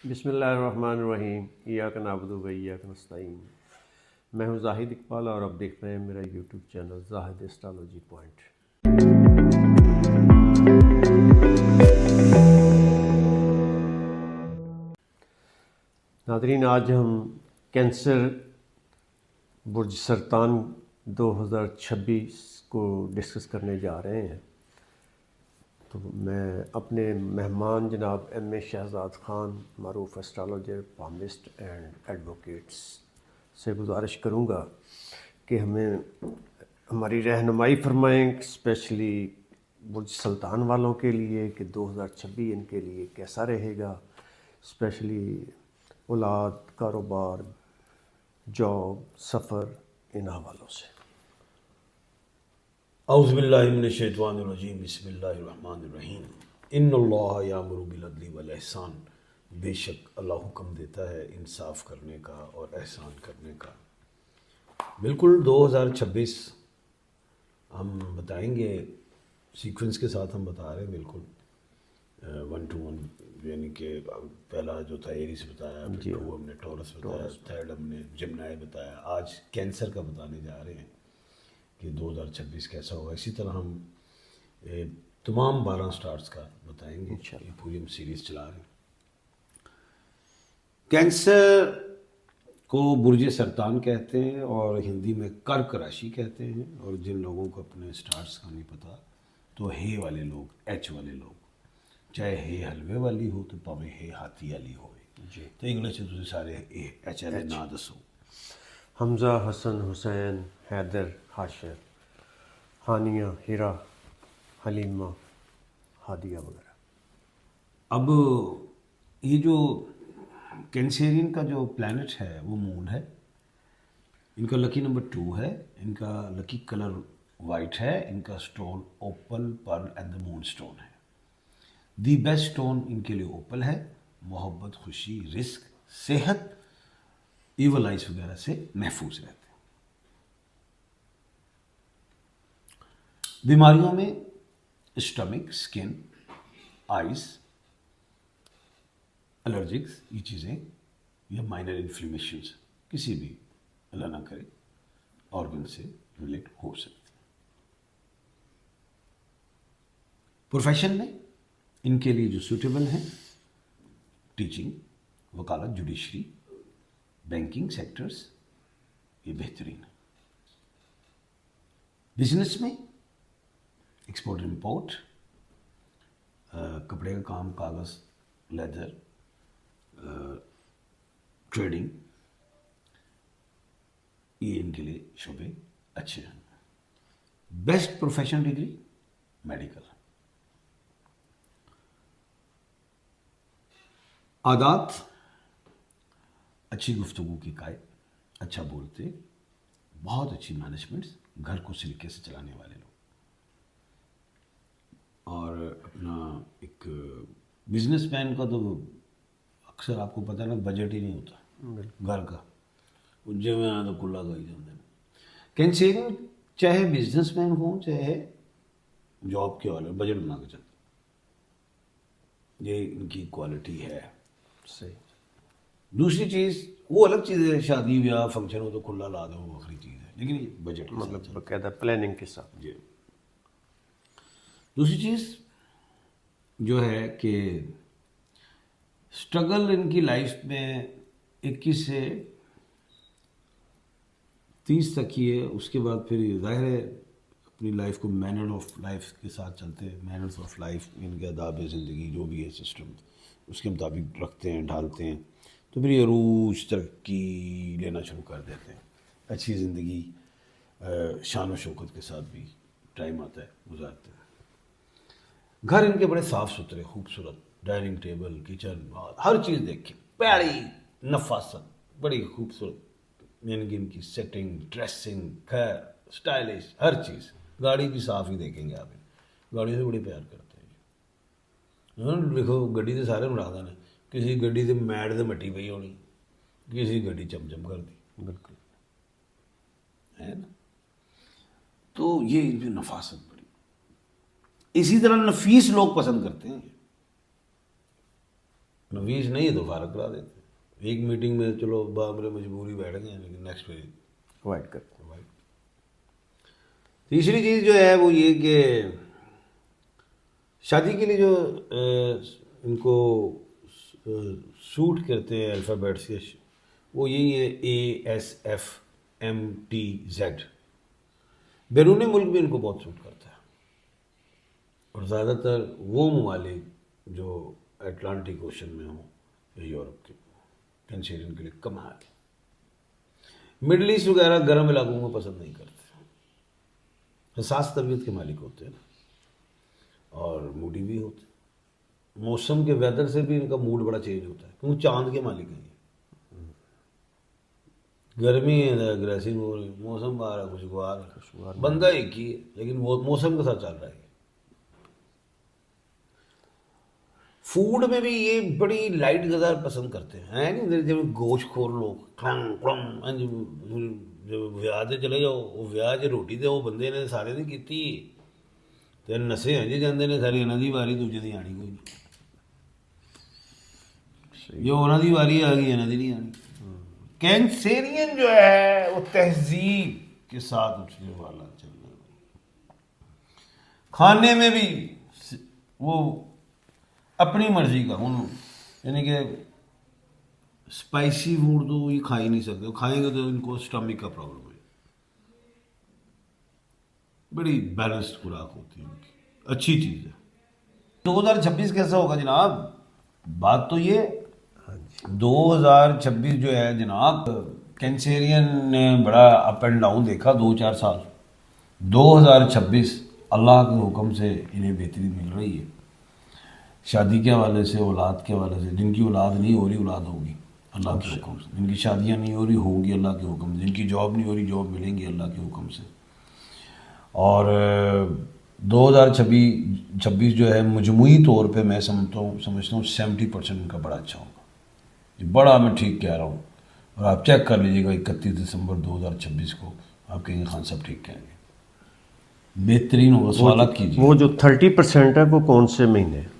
बिस्मिल्लाहिर्रहमानिर्रहीम। इय्याक नअबुदु व इय्याक नस्तईन। मैं हूं जाहिद इकबाल और अब देख रहे हैं मेरा YouTube channel Zahid astrology point. नाज़रीन, आज हम कैंसर बुर्ज सरतान 2026 को डिस्कस करने जा रहे हैं। तो मैं अपने मेहमान जनाब एम ए शहजाद ख़ान, मारूफ एस्ट्रोलॉजर, पामिस्ट एंड एडवोकेट्स से गुजारिश करूँगा कि हमारी रहनुमाई फरमाएँ, स्पेशली बुर्ज सुल्तान वालों के लिए कि 2026 इनके लिए कैसा रहेगा, स्पेशली औलाद, कारोबार, जॉब, सफ़र, इन हवालों से। औज़ुबिल्लाहिमिनश्शैतानिर्रजीम बिस्मिल्लाहिर्रहमानिर्रहीम। इन्नल्लाह यामुरु बिल-अदली वल एहसान। बेशक अल्लाह हुक्म देता है इंसाफ करने का और एहसान करने का। बिल्कुल 2026 हम बताएंगे, सीक्वेंस के साथ हम बता रहे हैं, बिल्कुल 1 to 1, यानी कि पहला जो था एरीज बताया, फिर 2 हमने टॉरस बताया, थर्ड हमने जिमनाई बताया, आज कैंसर का बताने जा रहे हैं कि 2026 कैसा होगा। इसी तरह हम तमाम 12 स्टार्स का बताएंगे। ये पूरी हम सीरीज चला रहे हैं। कैंसर को बुर्ज सरतान कहते हैं और हिंदी में कर्क राशि कहते हैं। और जिन लोगों को अपने स्टार्स का नहीं पता तो हे वाले लोग, एच वाले लोग, चाहे हे हलवे वाली हो तो भावें हे हाथी वाली हो जी, तो इंग्लिश में तुझे सारे एच वाले ना दसो। हमज़ा, हसन, हुसैन, हैदर, हाशिर, हानिया, हिरा, हलीमा, हादिया वगैरह। अब ये जो कैंसेरियन का जो प्लैनेट है वो मून है। इनका लकी नंबर 2 है। इनका लकी कलर वाइट है। इनका stone opal, pearl and the moonstone है। दी बेस्ट स्टोन इनके लिए ओपल है। मोहब्बत, खुशी, रिस्क, सेहत, इवल आइस वगैरह से महफूज रहते हैं। बीमारियों में स्टमक, स्किन, आइस, एलर्जिक्स, ये चीज़ें, या माइनर इन्फ्लेमेशंस किसी भी, अल्लाह ना करे, ऑर्गन से रिलेट हो सकती है। प्रोफेशन में इनके लिए जो सूटेबल हैं, टीचिंग, वकालत, जुडिशरी, बैंकिंग सेक्टर्स, ये बेहतरीन है। बिजनेस में एक्सपोर्ट इंपोर्ट, कपड़े का काम, कागज़, लेदर, ट्रेडिंग, ये इनके लिए शोबे अच्छे हैं। Best professional degree medical. आदात अच्छी गुफ्तगू की कायद, अच्छा बोलते, बहुत अच्छी मैनेजमेंट, घर को सलीके से चलाने वाले लोग, और अपना एक बिजनेसमैन का तो अक्सर आपको पता है ना, बजट ही नहीं होता घर का, उज्जे में आना तो कुल्ला गई जाते हैं। कैंसेरियन चाहे बिजनेसमैन हो चाहे जॉब के वाले, बजट बना के चलते, ये इनकी क्वालिटी है। सही। दूसरी चीज़ वो अलग चीज़ है, शादी ब्याह फंक्शन हो तो खुला ला दो, वो आखिरी चीज़ है, लेकिन ये बजट के मतलब साथ बाकायदा प्लानिंग के साथ। जी। दूसरी चीज़ जो है कि स्ट्रगल इनकी लाइफ में 21 से 30 तक ही है। उसके बाद फिर जाहिर है अपनी लाइफ को मैनर ऑफ लाइफ के साथ चलते हैं। मैनर्स ऑफ लाइफ, इनके आदाब ज़िंदगी जो भी है सिस्टम, उसके मुताबिक रखते हैं, ढालते हैं, तो फिर ये रूज तरक्की लेना शुरू कर देते हैं। अच्छी ज़िंदगी शान व शौकत के साथ भी टाइम आता है, गुजारते हैं। घर इनके बड़े साफ़ सुथरे, खूबसूरत, डाइनिंग टेबल, किचन, हर चीज़ देखें, प्यारी नफासत, बड़ी खूबसूरत, यानी कि इनकी सेटिंग, ड्रेसिंग, खैर, स्टाइलिश, हर चीज़। गाड़ी भी साफ़ ही देखेंगे आप, गाड़ी से बड़े प्यार करते हैं। देखो गड्डी तो सारे बना देना, किसी गड्डी से मैट से मट्टी पई होनी, किसी गड्डी चमचम कर दी, बिल्कुल है ना। तो ये जो नफासत बड़ी, इसी तरह नफीस लोग पसंद करते हैं। नवीस नहीं है तो फारग करा देते। एक मीटिंग में चलो बामरे मजबूरी बैठ गए, लेकिन नेक्स्ट पे अवॉइड करते हैं। तीसरी चीज़ जो है वो ये कि शादी के लिए जो इनको सूट करते हैं अल्फ़ाबेट्स के, वो यही है ASFMTZ। बैरून मुल्क भी इनको बहुत सूट करता है, और ज़्यादातर वो ममालिक जो अटलांटिक ओशन में हों या यूरोप के, कैंसेरियन के लिए कमाल। मिडल ईस्ट वगैरह गर्म इलाकों को पसंद नहीं करते, हसास तबीयत के मालिक होते हैं और मूडी भी होते हैं। मौसम के वेदर से भी इनका मूड बड़ा चेंज होता है, क्योंकि चांद के मालिक हैं ये। गर्मी है अग्रेसिव हो रही, मौसम आ रहा खुशगवार, बंदा एक ही है लेकिन वो मौसम के साथ चल रहा है। फूड में भी ये बड़ी लाइट गज़ा पसंद करते हैं, नहीं जब गोश्त खोर लोग जब ब्याह ते चले जाओ, वो ब्याह च रोटी तो वो बंदे ने सारे ने की, तो नशे हैं जी जाते ने सारी, इन्हों की वारी दूजे की आनी कोई नहीं, जो उन्होंने वारी आ गई इन्हों की नहीं आनी। कैंसेरियन जो है वो तहजीब के साथ उठने वाला चलने वाला, खाने में भी वो अपनी मर्जी का, यानी कि स्पाइसी फूड तो ये खा ही नहीं सकते, खाएंगे तो इनको स्टमक का प्रॉब्लम है। बड़ी बैलेंस्ड खुराक होती है उनकी, अच्छी चीज़ है। 2026 कैसा होगा जनाब? बात तो ये 2026 जो है जनाब, कैंसेरियन ने बड़ा अप एंड डाउन देखा 2-4 साल। 2026 अल्लाह के हुक्म से इन्हें बेहतरी मिल रही है, शादी के हवाले से, औलाद के हवाले से। जिनकी औलाद नहीं हो रही औलाद होगी अल्लाह के हुक्म से, जिनकी शादियां नहीं हो रही होगी अल्लाह के हुक्म से, जिनकी जॉब नहीं हो रही जॉब मिलेंगी अल्लाह के हुक्म से। और 2026 जो है मजमूई तौर पे मैं समझता हूँ 70% इनका बड़ा अच्छा होगा। ये बड़ा मैं ठीक कह रहा हूँ, और आप चेक कर लीजिएगा 31 दिसंबर 2026 को, आप कहेंगे खान साहब ठीक कहेंगे, बेहतरीन होगा। सवाल कीजिए। वो जो 30% है वो कौन से महीने है?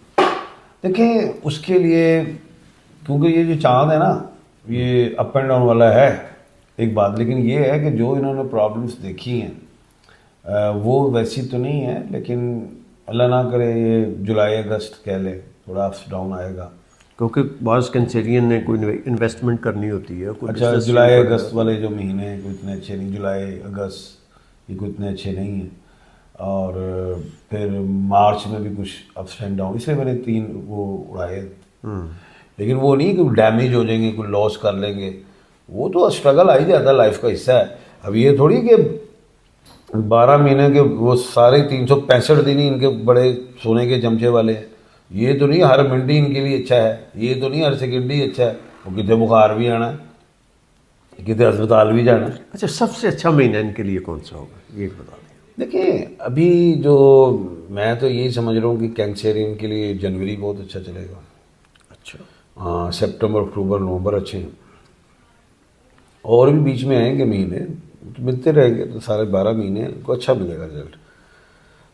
देखिए उसके लिए, क्योंकि ये जो चांद है ना ये अप एंड डाउन वाला है एक बात, लेकिन ये है कि जो इन्होंने प्रॉब्लम्स देखी हैं वो वैसी तो नहीं है, लेकिन अल्लाह ना करे ये जुलाई अगस्त कह ले थोड़ा अप्स डाउन आएगा, क्योंकि बाज़ कैंसेरियन ने कोई इन्वेस्टमेंट करनी होती है, कोई अच्छा business जुलाई शुरू अगस्त वाले जो महीने हैं कोई इतने अच्छे नहीं, जुलाई अगस्त ये कोई इतने अच्छे नहीं हैं। और फिर मार्च में भी कुछ अप्स एंड डाउन, इसलिए मैंने 3 वो उड़ाए। लेकिन वो नहीं कि डैमेज हो जाएंगे, कोई लॉस कर लेंगे, वो तो स्ट्रगल आ ही जाता है, लाइफ का हिस्सा है। अब ये थोड़ी कि 12 महीने के वो सारे 365 दिन ही इनके बड़े सोने के चमचे वाले हैं। ये तो नहीं हर मिनट ही इनके लिए अच्छा है, ये तो नहीं हर सेकंड ही अच्छा है, वो कितने बुखार भी आना है, कितने अस्पताल भी जाना है। अच्छा, सबसे अच्छा महीना इनके लिए कौन सा होगा ये बता दें। देखिए अभी जो मैं तो यही समझ रहा हूँ कि कैंसेरियन के लिए जनवरी बहुत अच्छा चलेगा। अच्छा, हाँ, सितंबर अक्टूबर नवंबर अच्छे हैं, और भी बीच में आएंगे महीने तो मिलते रहेंगे, तो सारे 12 महीने को अच्छा मिलेगा रिजल्ट।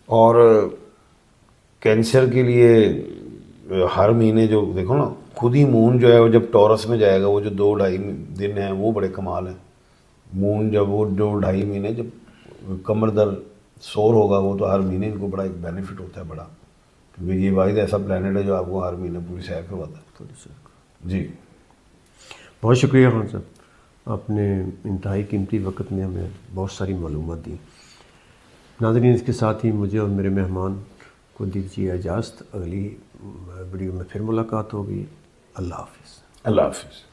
और कैंसर के लिए हर महीने जो देखो ना, खुद ही मून जो है वो जब टॉरस में जाएगा, वो जो 2-2.5 दिन हैं वो बड़े कमाल हैं। मून जब वो 2-2.5 महीने जब कमर दर्द शोर होगा, वो तो हर महीने इनको बड़ा एक बेनिफिट होता है बड़ा, क्योंकि ये वाहिद ऐसा प्लानट है जो आपको हर महीने पूरी सैर करवाता है। थोड़ी सी जी बहुत शुक्रिया खान साहब, आपने इंतहाई कीमती वक्त में हमें बहुत सारी मालूमात दी। नाज़रीन, इसके साथ ही मुझे और मेरे मेहमान को दीजिए इजाज़त, अगली वीडियो में फिर मुलाकात होगी। अल्लाह हाफ़िज़। अल्लाह हाफिज़।